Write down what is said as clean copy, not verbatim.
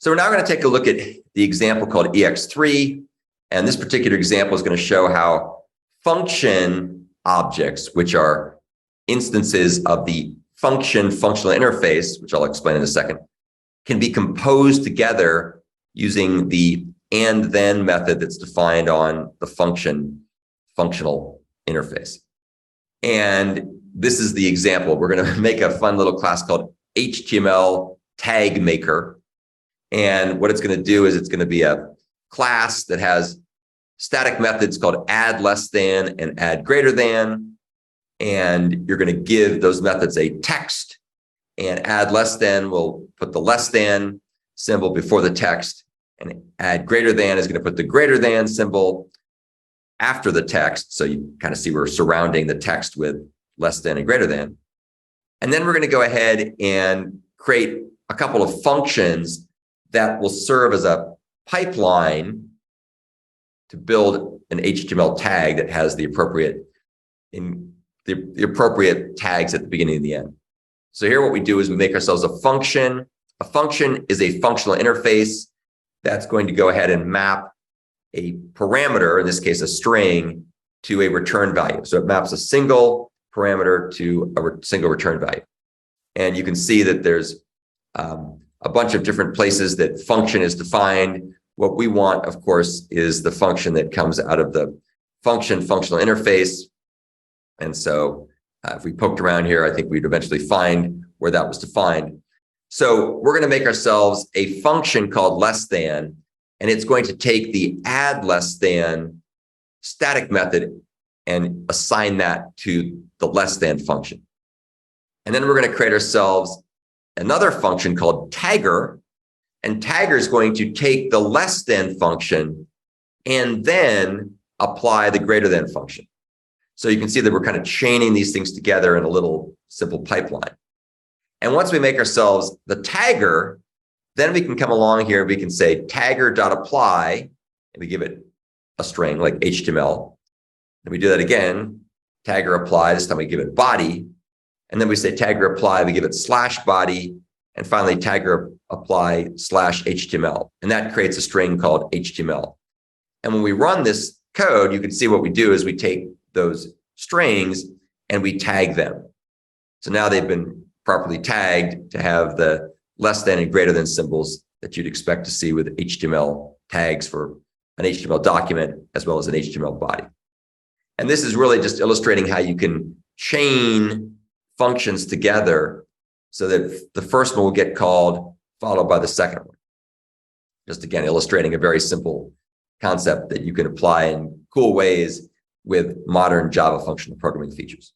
So we're now going to take a look at the example called EX3. And this particular example is going to show how function objects, which are instances of the functional interface, which I'll explain in a second, can be composed together using the andThen method that's defined on the functional interface. And this is the example. We're going to make a fun little class called HTML tag maker. And what it's going to do is it's going to be a class that has static methods called add less than and add greater than. And you're going to give those methods a text, and add less than will put the less than symbol before the text, and add greater than is going to put the greater than symbol after the text. So you kind of see we're surrounding the text with less than and greater than. And then we're going to go ahead and create a couple of functions that will serve as a pipeline to build an HTML tag that has the appropriate tags at the beginning and the end. So here what we do is we make ourselves a function. A function is a functional interface that's going to go ahead and map a parameter, in this case a string, to a return value. So it maps a single parameter to a single return value. And you can see that there's a bunch of different places that function is defined. What we want, of course, is the function that comes out of the functional interface. And so if we poked around here, I think we'd eventually find where that was defined. So we're going to make ourselves a function called less than, and it's going to take the add less than static method and assign that to the less than function. And then we're going to create ourselves another function called tagger, and tagger is going to take the less than function and then apply the greater than function. So you can see that we're kind of chaining these things together in a little simple pipeline. And once we make ourselves the tagger, then we can come along here and we can say tagger.apply, and we give it a string like HTML. And we do that again, tagger apply, this time we give it body. And then we say tagger apply, we give it /body, and finally tagger apply /HTML. And that creates a string called HTML. And when we run this code, you can see what we do is we take those strings and we tag them. So now they've been properly tagged to have the less than and greater than symbols that you'd expect to see with HTML tags for an HTML document as well as an HTML body. And this is really just illustrating how you can chain functions together so that the first one will get called, followed by the second one. Just again, illustrating a very simple concept that you can apply in cool ways with modern Java functional programming features.